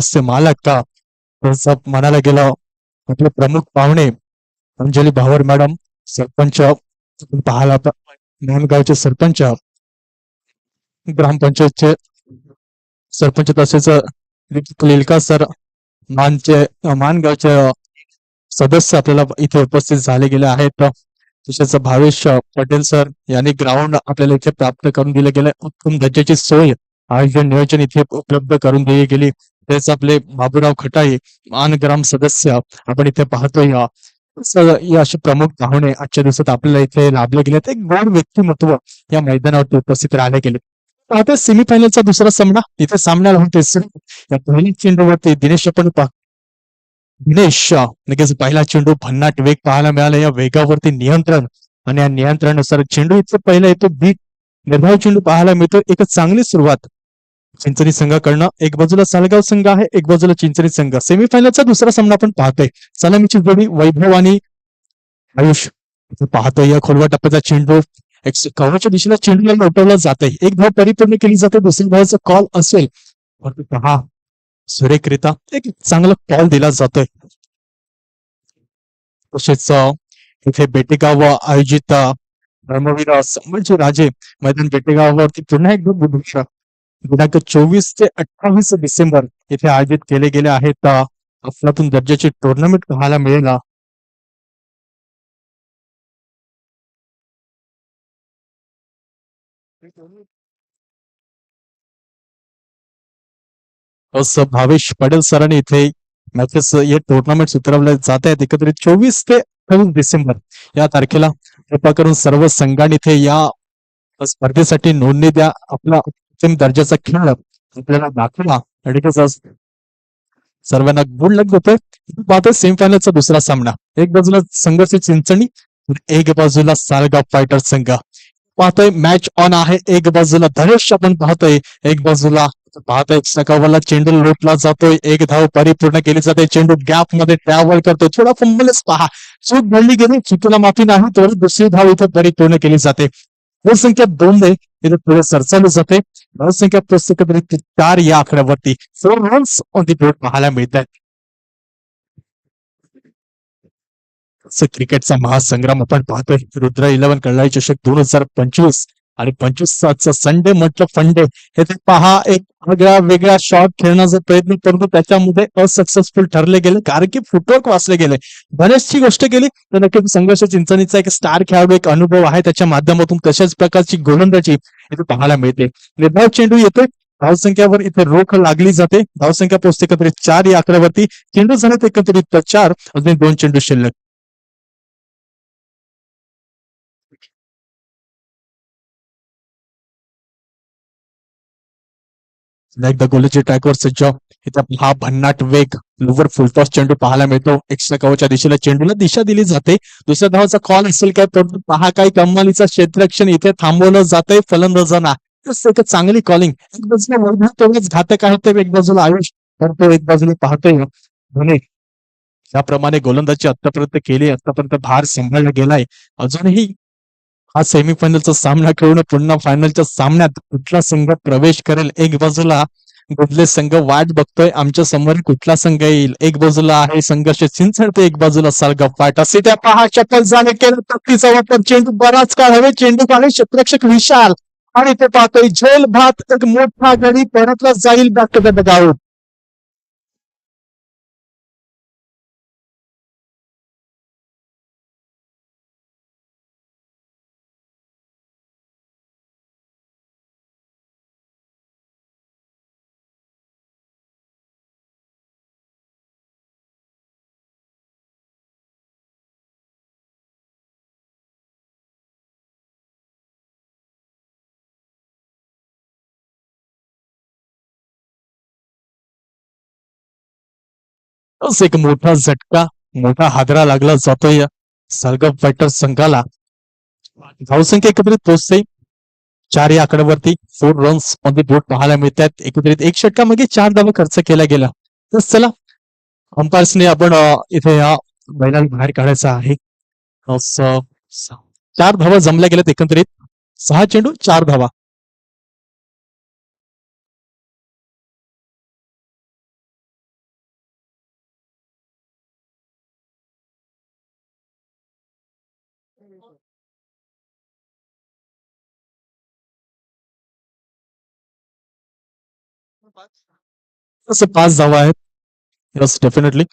हास्य मालक का तसं म्हणायला गेलं आपले प्रमुख पाहुणे अंजली भावर मॅडम सरपंच पाहायला नांदगावचे सरपंच ग्रामपंचायतचे सरपंच तसेच लिलका सर मानचे मानगावचे सदस्य आपल्याला इथे उपस्थित झाले गेले आहेत. तसेच भावेश पटेल सर यांनी ग्राउंड आपल्याला इथे प्राप्त करून दिले गेले. उत्तम दर्जाची सोय आयोजन नियोजन इथे उपलब्ध करून दिली गेली. तेच आपले बाबूराव खटाई मान ग्राम सदस्य आपण इथे पाहतोय. हे असे प्रमुख पाहुणे आजच्या दिवसात आपल्याला इथे लाभले गेले. एक गोड व्यक्तिमत्व या मैदानावरती उपस्थित राहले गेले. आता सेमीफायनलचा दुसरा सामना इथे सामन्याला होते. या पहिल्या चेंडूवरती दिनेश आपण दिनेश लगेच पहिला चेंडू भन्नाट वेग पाहायला मिळाला. या वेगावरती नियंत्रण आणि या नियंत्रणानुसार चेंडू इथे पहिला येतो. बीट निर्धाव चेंडू पाहायला मिळतो. एक चांगली सुरुवात चिंचणी संघाकडनं. एक बाजूला सालगाव संघ आहे, एक बाजूला चिंचणी संघ. सेमीफायनलचा दुसरा सामना आपण पाहतोय. सलामीची जोडी वैभव आणि आयुष पाहतोय. या खोलवा टप्प्याचा चेंडू एक कव्हरच्या दिशेला चेंडूला लोटवला जाते. एक धाव परिपूर्ण केली जाते. दुसऱ्या धावाचा कॉल असेल पहा सुरेखरित्या एक चांगला कॉल दिला जातोय. तसेच इथे बेटेगाव आयोजित धर्मवीर संभाजी राजे मैदान बेटेगावावरती पुन्हा एकदा बुधवार दिनांक 24 ते 28 डिसेंबर इथे आयोजित केले गेले आहेत. अफलातून दर्जाचे टुर्नामेंट पाहायला मिळेल. असं भावेश पटेल सरांनी इथे मॅचेस हे टुर्नामेंट उतरवले जात आहेत. एकत्रित 24 ते 28 डिसेंबर या तारखेला कृपा करून सर्व संघांनी इथे या स्पर्धेसाठी नोंदणी द्या. आपला उत्तम दर्जाचा खेळ आपल्याला दाखवा. सर्वांना गुड लक देतोय. पाहतोय सेमीफायनलचा दुसरा सामना. एक बाजूला संघर्ष चिंचणी, एक बाजूला सालगाव फायटर संघ. पाहतोय मॅच ऑन आहे. एक बाजूला धनेश आपण पाहतोय, एक बाजूला पाहतोय सकावाला चेंडू लोटला जातोय. एक धाव परिपूर्ण केली जाते. चेंडू गॅप मध्ये ट्रॅव्हल करतो. थोडा फंबलच पहा, चूक घडली गेली, चुकीला माफी नाही. तर दुसरी धाव इथे परिपूर्ण केली जाते. संख्या 2 इथे पुढे सरसावली जाते. संख्या पुस्तक 4 या आकड्यावरती 4 रन्स ऑन दी बोर्ड पाहायला मिळतात. क्रिकेटचा महासंग्राम आपण पाहतोय. रुद्र 11 कळाई चषक 2025 आणि 25 संडे म्हटलं फंडे हे ते पहा. एक वेगळा वेगळा शॉट खेळण्याचा प्रयत्न करतो, त्याच्यामध्ये असक्सेसफुल ठरले गेले कारण की फुटवर्क वाचले गेले. बऱ्याचशी गोष्ट केली तर नक्कीच संघर्ष चिंचणीचा एक स्टार खेळाडू एक अनुभव आहे. त्याच्या माध्यमातून कशाच प्रकारची गोलंदाजी इथे पाहायला मिळते. निर्धाव चेंडू येतोय. धावसंख्यावर इथे रोख लागली जाते. धावसंख्या पोहोचते एकत्रित 4 या आकड्यावरती. चेंडू झाले एकत्रित 4, अजून 2 चेंडू शिल्लक. एकदा गोलची ट्रॅकवर सज्ज. इथे हा भन्नाट वेग लोवर फुलटॉस चेंडू पाहायला मिळतो. एक्स्ट्रा कव्हरच्या दिशेला चेंडूला दिशा दिली जाते. दुसऱ्या धावाचा कॉल असेल काय, परंतु पहा काय कमालीचा क्षेत्ररक्षण इथे थांबवलं जातंय फलंदाजांना. एक चांगली कॉलिंग. एक बाजूला वैभव तेवढंच घातक आहे, तर एक बाजूला आयुष करतो, एक बाजूला पाहतोय धोनी. त्याप्रमाणे गोलंदाजी आतापर्यंत केली, आतापर्यंत भार सांभाळला गेलाय. अजूनही हा सेमीफायनलचा सामना खेळून पुन्हा फायनलच्या सामन्यात कुठला संघ प्रवेश करेल. एक बाजूला गुडले संघ वाट बघतोय आमच्या समोर कुठला संघ येईल. एक बाजूला आहे संघर्ष चिंचण, एक बाजूला सालगाव फायटर. त्या पहा चप्पल झाले केलं तक्तीचा वापर. चेंडू बराच काळ हवे. चेंडू काढे क्षेत्ररक्षक विशाल आणि ते पाहतोय झेल भात एक मोठा गडी परतला जाईल बॅक टू द गाव. एक मोठा झटका, मोठा हादरा लागला जातोय सालगाव फायटर संघाला. धावसंख्या एकत्रित पोहोचते 4 या आकड्यावरती. 4 रन्स ऑन द बोर्ड पाहायला मिळतात. एकत्रित एक षटकामागे 4 धावा खर्च केला गेला. तर चला अंपायर्सने आपण इथे या बैलाला बाहेर काढायचं आहे. 4 धावा जमल्या गेल्यात. एकंदरीत 6 चेंडू 4 धावा. तसं 5 धावा आहेत. Yes, definitely.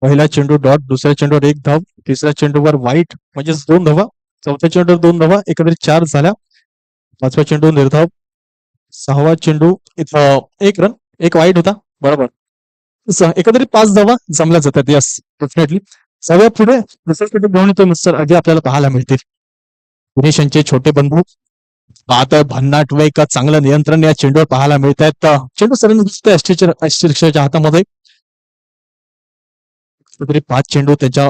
पहिला चेंडू डॉट, दुसऱ्या चेंडूवर 1 धाव, तिसऱ्या चेंडूवर वाईट म्हणजेच 2 धावा, चौथ्या चेंडूवर 2 धावा, एकंदरीत 4 झाल्या. पाचवा चेंडू निर्धाव, सहावा चेंडू इथं 1 रन, एक वाईट होता. बरोबर. एकंदरीत 5 धावा जमल्या जातात. Yes, definitely. सगळ्यात पुढे दुसरा चेंडू घेऊन येतो मिस्टर अजय आपल्याला पाहायला मिळतील. दिनेश यांचे छोटे बंधू पाहत भन्नाट वे का चांगलं नियंत्रण या चेंडूवर पाहायला मिळत आहेत. चेंडू सरांनी दिसतोय अष्टरक्षाच्या हातामध्ये. तरी 5 चेंडू त्याच्या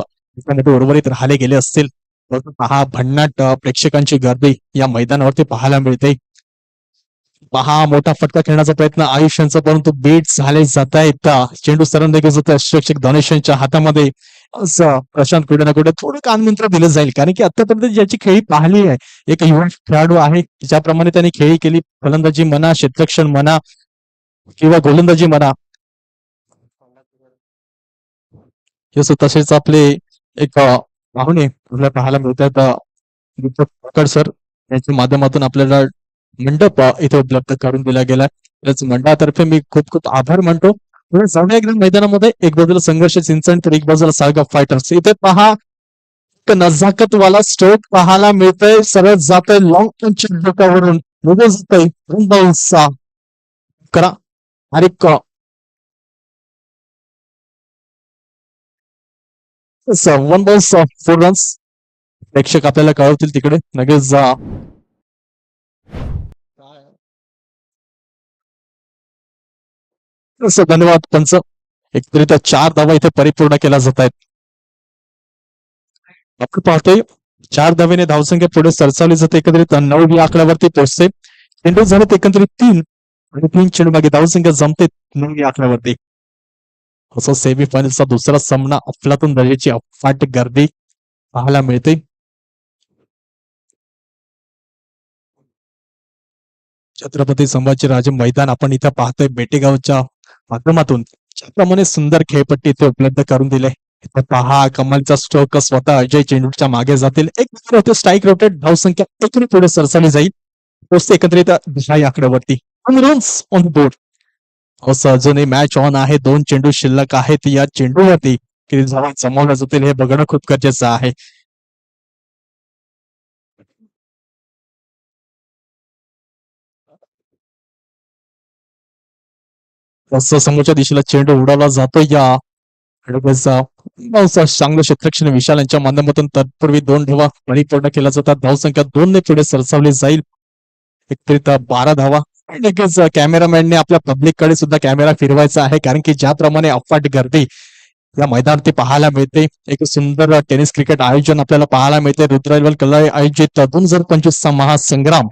उर्वरित राहिले गेले असतील. पहा भन्नाट प्रेक्षकांची गर्दी या मैदानावरती पाहायला मिळते. पहा मोठा फटका खेळण्याचा प्रयत्न आयुष्यांचा, परंतु बीट झाले जात आहेत. चेंडू सरंदाजी होते अष्टरक्षक धनेश यांच्या हातामध्ये. असं प्रशांत कुठे ना कुठे थोडं कानमंत्र दिलं जाईल, कारण की आतापर्यंत ज्याची खेळी पाहिली आहे एक युवा खेळाडू आहे, ज्याप्रमाणे त्यांनी खेळी केली, फलंदाजी म्हणा, क्षेत्ररक्षण म्हणा किंवा गोलंदाजी म्हणा. तसेच आपले एक पाहुणे आपल्याला पाहायला मिळतात, दीपक काकड सर यांच्या माध्यमातून आपल्याला मंडप इथे उपलब्ध करून दिला गेला. त्याच मंडळातर्फे मी खूप खूप आभार मानतो. पुढे जाऊया एकदा मैदानामध्ये. एक बाजूला संघर्ष चिंचण तर एक बाजूला साळगाव फायटर्स. इथे पहा एक नजाकत वाला स्ट्रोक पाहायला मिळतोय. सरळ जातोय लॉंग टर्नच्या डोक्यावरून निघून जातोय करा आणि 1 बॉल 4 रन्स. प्रेक्षक आपल्याला कळवतील तिकडे लगेच जा. धन्यवाद पंच. एकत्रित 4 धावा इथे परिपूर्ण केल्या जात आहेत. आपण पाहतोय 4 धावेने धावसंख्या पुढे सरसावली जाते. एकंदरीत 9 या आकड्यावरती पोहोचते. चेंडू झालेत एकंदरीत 3 आणि 3 चेंडू मागे धावसंख्या जमते 9 या आकड्यावरती. असं सेमीफायनलचा दुसरा सामना अफलातून दर्जाची अफाट गर्दी पाहायला मिळते. छत्रपती संभाजीराजे मैदान आपण इथं पाहतोय बेटेगावच्या माध्यमातून. ज्याप्रमाणे सुंदर खेळपट्टी इथे उपलब्ध करून दिले. इथे पहा कमालचा स्ट्रोक स्वतः अजय चेंडूच्या मागे जातील. एक स्ट्राईक रोटेट धावसंख्या एकने पुढे सरसावली जाईल. पोचते एकत्रित 10 या आकड्यावरती. Runs on the board. असं अजूनही मॅच ऑन आहे. 2 चेंडू शिल्लक आहेत. या चेंडूवरती किती धावा जमवल्या जातील हे बघणं खूप गरजेचं आहे. असं समोरच्या दिशेला चेंडू उडवला जातो. या चांगलं क्षेत्ररक्षण विशाल यांच्या माध्यमातून तत्पूर्वी 2 धावा परिपूर्ण केल्या जातात. धावसंख्या 2 ने पुढे सरसावली जाईल. एकत्रित 12 धावा. लगेच कॅमेरामॅनने आपल्या पब्लिक कडे सुद्धा कॅमेरा फिरवायचा आहे, कारण की ज्याप्रमाणे अफाट गर्दी या मैदानावरती पाहायला मिळते. एक सुंदर टेनिस क्रिकेट आयोजन आपल्याला पाहायला मिळते. रुद्रैवल कला आयोजित 2025चा महासंग्राम.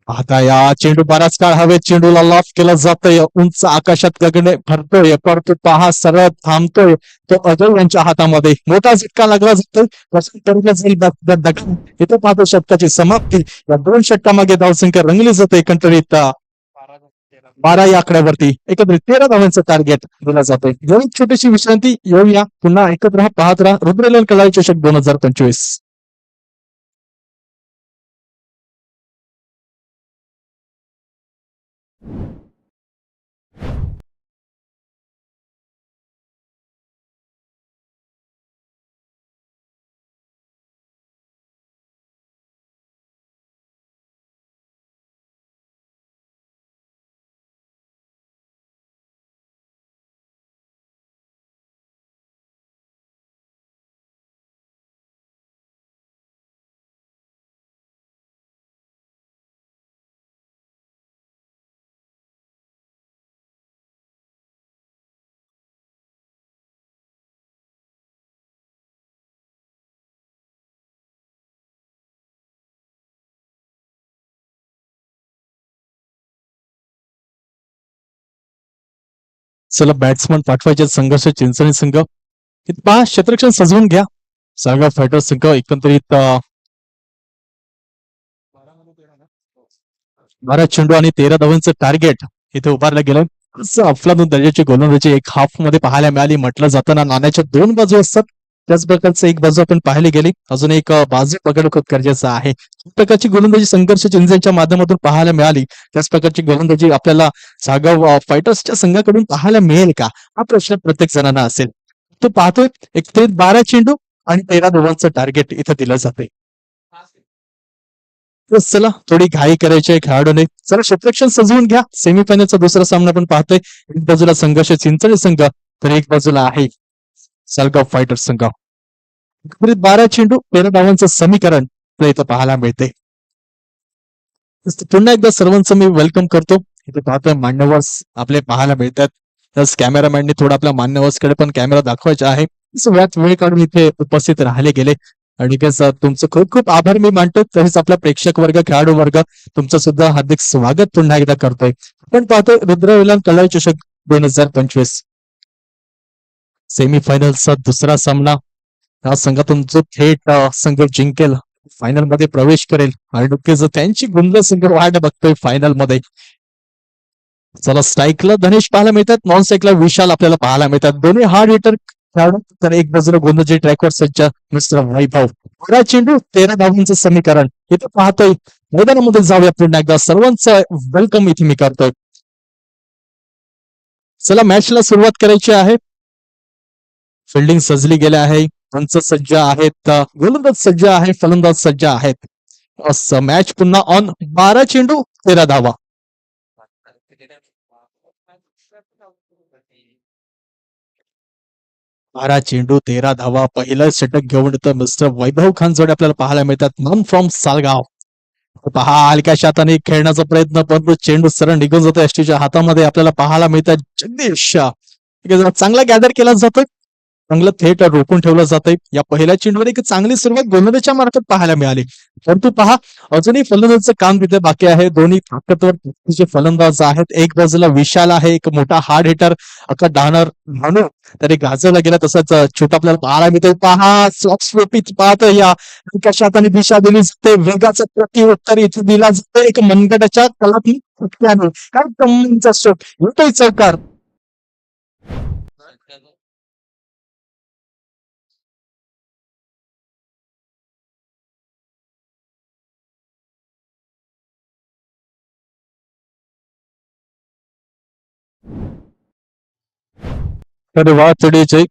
आता या चेंडू बराच काळ हवेत चेंडूला लॉफ केलं जातंय. उंच आकाशात गगने भरतोय, परंतु पहा सरळ थांबतोय तो अजय यांच्या हातामध्ये. मोठा झटका लागला जातोय. इथे पाहतो षटकाची समाप्ती. या 2 षटकामागे धावसंख्या रंगली जाते. एकंदरीत 12 या आकड्यावरती एकत्रित 13 धावांचं टार्गेट दिलं जातंय. एक छोटीशी विश्रांती. येऊया पुन्हा एकत्र पाहत राहा रुद्रैवल कला चषक 2025. चला बॅट्समन पाठवायचे संघर्ष चिंचणी संघ. पहा क्षेत्ररक्षण सजवून घ्या. साळगाव फायटर संघ एकंदरीत 12 चेंडू आणि 13 धावांचं टार्गेट इथे उभारलं गेलं. अफलातून दर्जाची गोलंदाजी एक हाफ मध्ये पाहायला मिळाली. म्हटलं जाताना नाण्याच्या 2 बाजू असतात. त्याच प्रकारचं एक बाजू आपण पाहिली गेली, अजून एक बाजू पकडणं खूप गरजेचं आहे. एक प्रकारची गोलंदाजी संघर्ष चिंचच्या माध्यमातून पाहायला मिळाली. त्याच प्रकारची गोलंदाजी आपल्याला सागाव फायटर्सच्या संघाकडून पाहायला मिळेल का, हा प्रश्न प्रत्येक जणांना असेल. तो पाहतोय एक ते 12 चेंडू आणि 13 धावांचं टार्गेट इथं दिलं जाते. तर चला थोडी घाई करायची आहे खेळाडूने. चला क्षेत्ररक्षण सजवून घ्या. सेमीफायनलचा दुसरा सामना आपण पाहतोय. एक बाजूला संघर्ष चिंचणी संघ, तर एक बाजूला आहे सालगाव फायटर्स संघ. 12 चेंडू 13 धावांचं समीकरण आपल्याला इथं पाहायला मिळते. पुन्हा एकदा सर्वांचं मी वेलकम करतो. इथे पाहतोय मान्यवर्स आपले पाहायला मिळतात. तस कॅमेरामॅनने थोडा आपल्या मान्यवर्सकडे पण कॅमेरा दाखवायचा आहे. याच वेळ काढून इथे उपस्थित राहिले गेले आणि तुमचं खूप खूप आभार मी मानतो. तसेच आपला प्रेक्षक वर्ग, खेळाडू वर्ग, तुमचं सुद्धा हार्दिक स्वागत पुन्हा एकदा करतोय. आपण पाहतोय रुद्रविलान कळाई चषक 2025 सेमीफायनलचा दुसरा सामना. या संघातून जो थेट संघ जिंकेल फायनल मध्ये प्रवेश करेल आणि नक्कीच त्यांची गुंड संघ वाट बघतोय फायनल मध्ये. चला स्ट्राईकला धनेश पाहायला मिळतात, नॉन स्ट्राईकला विशाल आपल्याला पाहायला मिळतात. दोन्ही हार्ड हिटर खेळाडू. तर एक बाजूला गोंदाजी ट्रॅकवर सज्ज मिस्टर वैभव. 12 चेंडू 13 धावांचं समीकरण इथे पाहतोय. मैदानामध्ये जाऊया पुन्हा एकदा. सर्वांचं वेलकम इथे मी करतोय. चला मॅचला सुरुवात करायची आहे. फिल्डिंग सजली गेली आहे. पंच सज्ज आहेत, गोलंदाज सज्ज आहे, फलंदाज सज्ज आहेत. असं मॅच पुन्हा ऑन. 12 चेंडू 13 धावा. 12 चेंडू 13 धावा. पहिलं षटक घेऊन येतं मिस्टर वैभव खान जोडे आपल्याला पाहायला मिळतात, नॉन फ्रॉम सालगाव. पहा हलक्या हाताने खेळण्याचा प्रयत्न, परंतु चेंडू सरळ निघून जातो एसटीच्या हातामध्ये. आपल्याला पाहायला मिळतात जगदीश. चांगला गॅदर केला जातोय, चांगलं थेट रोखून ठेवलं जातंय. या पहिल्या चेंडूवर एक चांगली सुरुवात गोलंदाजीच्या मार्फत पाहायला मिळाली. परंतु पहा अजूनही फलंदाजाचं काम तिथे बाकी आहे. दोन्ही ताकदवर फलंदाज आहेत. एक बाजूला विशाल आहे, एक मोठा हार्ड हिटर अका डानर म्हणून तरी गाजवला गेला. तसंच छोटा आपल्याला पाहायला मिळतो. पहा स्वपित पाहतोय या कशात दिशा दिली जाते. वेगाचं प्रत्युत्तर इथे दिला जातं एक मनगटाच्या कलात्मक फटक्याने. काय कमालीचा स्ट्रोक येतोय चौकार. अरे वा चढीचे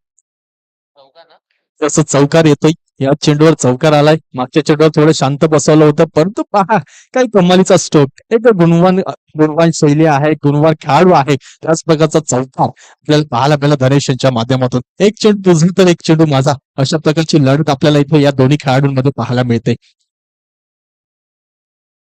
तसं चौकार येतोय. या चेंडूवर चौकार आलाय. मागच्या चेंडूवर थोडं शांत बसवलं होतं, परंतु पहा काही कमालीचा स्ट्रोक. एक गुणवान शैली आहे, गुणवान खेळाडू आहे. त्याच प्रकारचा चौकार आपल्याला पाहायला मिळाला धनेश यांच्या माध्यमातून. एक चेंडू तुझा तर एक चेंडू माझा, अशा प्रकारची लढत आपल्याला इथे या दोन्ही खेळाडूंमध्ये पाहायला मिळते.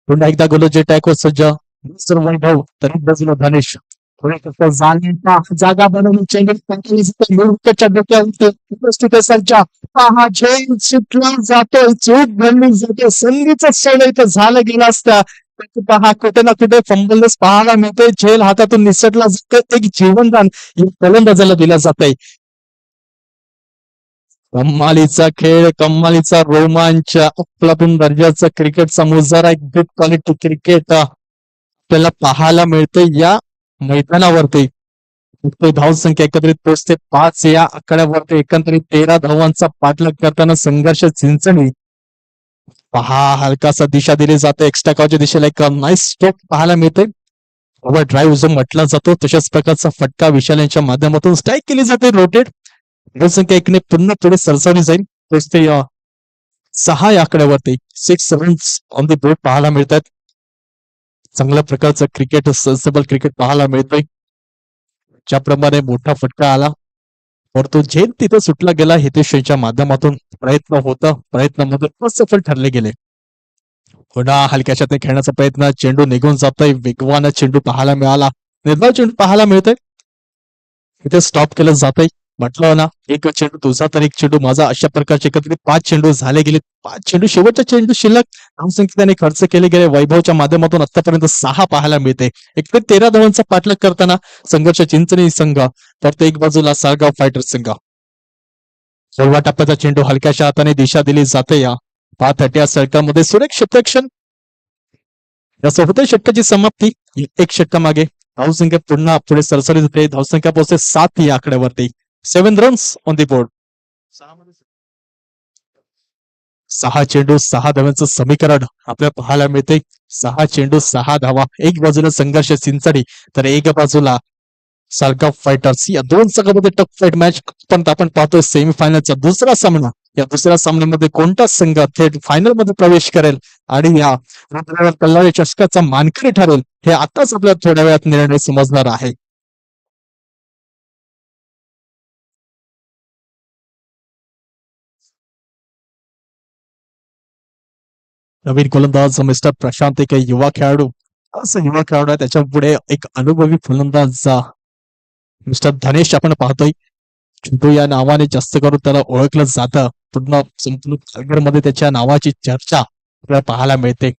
पुन्हा एकदा गोलंदाजी टॅकवर सज्ज मिस्टर वैभव, तर एक बाजूला धनेश. जागा बनवून चेंडूच्या डोक्यावर उपस्थित सज्ज. पहा झेल सुटला जातोय, चूक बनली जाते. संधीचं क्षण इथं झालं गेलं असतं. पहा कुठे ना कुठे फंबलच पाहायला मिळतोय. झेल हातातून निसटला जातोय. एक जीवनदान फलंदाजाला दिलं जातंय. कम्मालीचा खेळ, कम्मालीचा रोमांच, आपलातून दर्जाचा क्रिकेटचा मुजारा, एक गुड क्वालिटी क्रिकेट आपल्याला पाहायला मिळतंय या मैदानावरती. धावसंख्या एकत्रित पोहोचते 5 या आकड्यावरती. एकंदरीत 13 धावांचा पाठलाग करताना संघर्ष चिंचणी. पहा हलकासा दिशा दिली जाते. एक्स्ट्रा कॉच्या दिशेला एक नाईस स्ट्रोक पाहायला मिळते. ओव्हर ड्राईव्ह जो म्हटला जातो तशाच प्रकारचा फटका विशाल यांच्या माध्यमातून स्ट्राईक केली जाते. रोटेट धावसंख्या एकने पुन्हा थोडे सरसावली जाईल. पोचते 6 या आकड्यावरती. 6 रन्स ऑन द बोर्ड पाहायला मिळतात. चांगल्या प्रकारचं क्रिकेट, सेन्सेबल क्रिकेट पाहायला मिळतोय. ज्याप्रमाणे मोठा फटका आला परंतु झेल तिथे सुटला गेला. हितेश यांच्या माध्यमातून प्रयत्न होता, प्रयत्नामध्ये असफल ठरले गेले. पुन्हा हलक्याच्या खेळण्याचा प्रयत्न, चेंडू निघून जातोय. वेगवान चेंडू पाहायला मिळाला, निर्धाव चेंडू पाहायला मिळतोय. इथे स्टॉप केलं जातंय. म्हटलं ना एक चेंडू तुझा तर एक चेंडू माझा, अशा प्रकारचे एकत्रित 5 चेंडू झाले गेले. 5 चेंडू शेवटचा चेंडू शिल्लक धावसंख्या त्याने खर्च केले गेले. वैभवच्या माध्यमातून आतापर्यंत 6 पाहायला मिळते. एकत्रित 13 धावांचा पाठलाग करताना संघर्ष चिंचणी संघ, तर एक बाजूला साळगाव फायटर्स संघ. 16व्या टप्प्याचा चेंडू हलक्याच्या हाताने दिशा दिली जाते. या 5 या षटकामध्ये सुरेख क्षेत्ररक्षण. या 4थ्या षटकाची समाप्ती. एक षटका मागे धावसंख्या पुन्हा पुढे सरसरीत होते. धावसंख्या पोहोचते 7 या आकड्यावरती. 7 रन्स ऑन द बोर्ड. 6 चेंडू 6 धावांचं समीकरण आपल्याला पाहायला मिळते. 6 चेंडू 6 धावा. एक बाजूला संघर्ष चिंचणी तर एक बाजूला सारखा फायटर्स. या दोन संघामध्ये टफ फाईट मॅच पण आपण पाहतोय सेमीफायनलचा दुसरा सामना. या दुसऱ्या सामन्यामध्ये कोणता संघ थेट फायनल मध्ये प्रवेश करेल आणि या कल्लारी चषकाचा मानकरी ठरेल हे आताच आपल्याला थोड्या वेळात निर्णय समजणार आहे. नवीन गोलंदाज मिस्टर प्रशांत एक युवा खेळाडू. असं युवा खेळाडू आहे त्याच्या पुढे एक अनुभवी फलंदाज मिस्टर धनेश आपण पाहतोय. चिंटू या नावाने जास्त करून त्याला ओळखलं जातं. पूर्ण संपूर्ण पालघरमध्ये त्याच्या नावाची चर्चा आपल्याला पाहायला मिळते.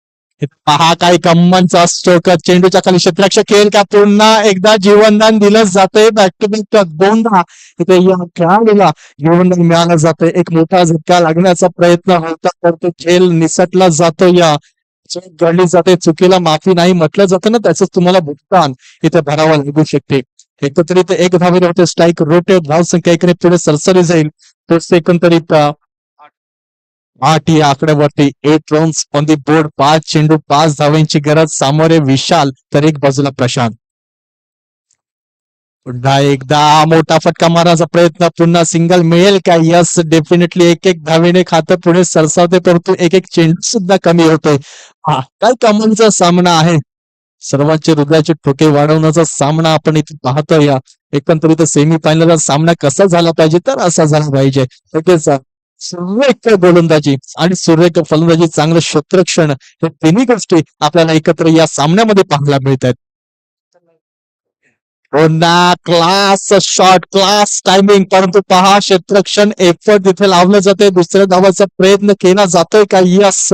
पहा काय कम्मांचा स्ट्रोक. चेंडूच्या खाली क्षेत्ररक्षक खेळ का पुन्हा एकदा जीवनदान दिलं जातंय. बॅक टू बॅक दोनदा इथे या खेळाडूला जीवनदान मिळालं जातंय. एक मोठा झटका लागण्याचा प्रयत्न होता तर तो खेळ निसटला जातो. या चूक घडली जाते. चुकीला माफी नाही म्हटलं जातं ना त्याच तुम्हाला भुगतान इथे भरावं लागू शकते. एकत्रित एक धावेने होते स्ट्राईक रोटेट धावसंख्या इकडे पुढे सरसरी जाईल. तोच एकंदरीत 8 या आकड्यावरती 8 रन्स ऑन दी बोर्ड. 5 चेंडू 5 धावांची गरज. सामोरे विशाल तर एक बाजूला प्रशांत. पुन्हा एकदा मोठा फटका मारण्याचा प्रयत्न. पुन्हा सिंगल मिळेल का? Yes definitely. एक एक धावेने खातं पुढे सरसावते परंतु एक एक चेंडू सुद्धा कमी होतोय. हा काय कमालीचा सामना आहे. सर्वांचे हृदयाचे ठोके वाढवण्याचा सामना आपण इथे पाहतोय. या एकंदरीत सेमीफायनलचा सामना कसा झाला पाहिजे तर असा झाला पाहिजे. लगेच सुरेख गोलंदाजी आणि सुरेख फलंदाजी चांगलं क्षेत्ररक्षण हे तिन्ही गोष्टी आपल्याला एकत्र या सामन्यामध्ये पाहायला मिळत आहेत. पुन्हा क्लास शॉट क्लास टायमिंग परंतु पहा क्षेत्ररक्षण एफर्ट तिथे लावलं जाते. दुसऱ्या धावाचा प्रयत्न केला जातोय का? यस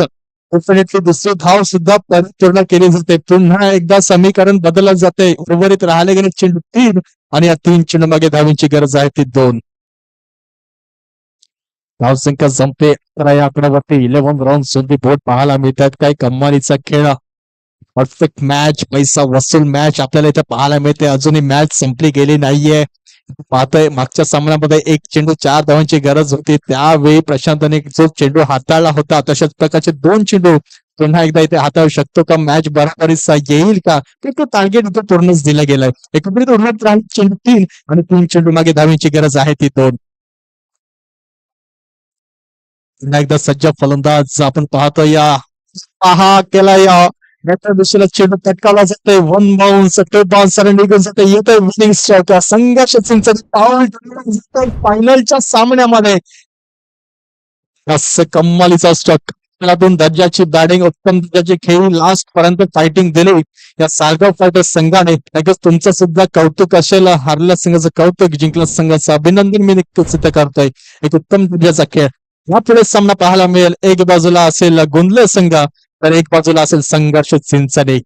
डेफिनेटली दुसरी धाव सुद्धा पूर्ण केली जाते. पुन्हा एकदा समीकरण बदललं जाते. उर्वरित राहिले गेले चेंडू 3 आणि या 3 चेंडू मागे धावांची गरज आहे ती 2. धावसंख्या संपते तर या आकड्यावरती 11 रन्स ऑन दी बोर्ड पाहायला मिळतात. काय कमालीचा खेळ. परफेक्ट मॅच पैसा वसूल मॅच आपल्याला इथे पाहायला मिळते. अजूनही मॅच संपली गेली नाहीये. पाहतोय मागच्या सामन्यामध्ये 1 चेंडू 4 धावांची गरज होती. त्यावेळी प्रशांतने जो चेंडू हाताळला होता तशाच प्रकारचे 2 चेंडू पुन्हा एकदा इथे हाताळू शकतो का? मॅच बरोबरीचा येईल का? तो टार्गेट इथे पूर्णच दिला गेलाय. एकत्रित उर्वरित राहिले चेंडू 3 आणि 3 चेंडू मागे धावांची गरज आहे ती 2. पुन्हा एकदा सज्ज फलंदाज आपण पाहतो. या पहा केला या नेत्या दिशेला चेंडू पटकावला जातोय. 1 बाउन्स 2 बाउन्स निघून जाते. येतोय विनिंग स्ट्राईक. संघर्ष चिंचणी पाऊल जातोय फायनलच्या सामन्यामध्ये. असं कम्मालीचा स्ट्रोक. खेळातून दर्जाची बॅटिंग उत्तम दर्जाची खेळी लास्ट पर्यंत फायटिंग दिली या सारगाव फायटर्स संघाने. लगेच तुमचं सुद्धा कौतुक असेल. हारल्या संघाचं कौतुक जिंकल्या संघाचं अभिनंदन मी सिद्ध करतोय. एक उत्तम दर्जाचा खेळ. यापुढे सामना पाहायला मिळेल. एक बाजूला असेल गोंधळ संघ तर एक बाजूला असेल संघर्ष चिंचणे.